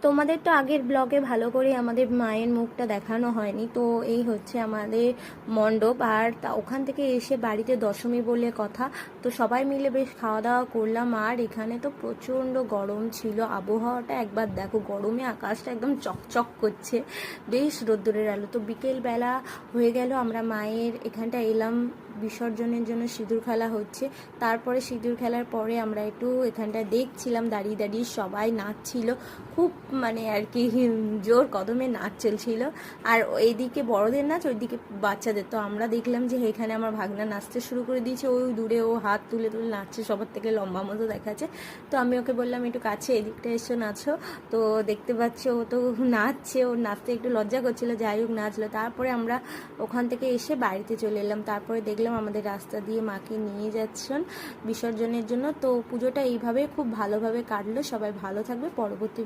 তোমাদের তো আগের ব্লগে ভালো করে আমাদের মায়ের মুখটা দেখানো হয়নি। তো এই হচ্ছে আমাদের মণ্ডপ, আর ওখান থেকে এসে বাড়িতে দশমী বলে কথা। তো সবাই মিলে বেশ খাওয়া দাওয়া করলাম। আর এখানে তো প্রচণ্ড গরম ছিল, আবহাওয়াটা একবার দেখো, গরমে আকাশটা একদম চকচক করছে, বেশ রোদ্দুরের আলো। তো বিকেলবেলা হয়ে গেল, আমরা মায়ের এখানটা এলাম, বিসর্জনের জন্য সিঁদুর খেলা হচ্ছে। তারপরে সিঁদুর খেলার পরে আমরা একটু এখানটা দেখছিলাম, দাঁড়িয়ে দাঁড়িয়ে সবাই নাচছিল খুব, মানে আর কি জোর কদমে নাচ চলছিল। আর এইদিকে বড়দের নাচ, ওইদিকে বাচ্চাদের। তো আমরা দেখলাম যে এখানে আমার ভাগনা নাচতে শুরু করে দিয়েছে, ওই দূরে ও হাত তুলে তুলে নাচছে, সবার থেকে লম্বা মতো দেখাচ্ছে। তো আমি ওকে বললাম একটু কাছে এদিকটা এসো নাচো। তো দেখতে পাচ্ছ ও তো নাচছে, ওর নাচতে একটু লজ্জা করছিল, যাই হোক নাচলো। তারপরে আমরা ওখান থেকে এসে বাড়িতে চলে এলাম। তারপরে দেখলাম আমাদের রাস্তা দিয়ে মাকে নিয়ে যাচ্ছেন বিসর্জনের জন্য। তো পুজোটা এইভাবে খুব ভালোভাবে কাটলো। সবাই ভালো থাকবে। পরবর্তী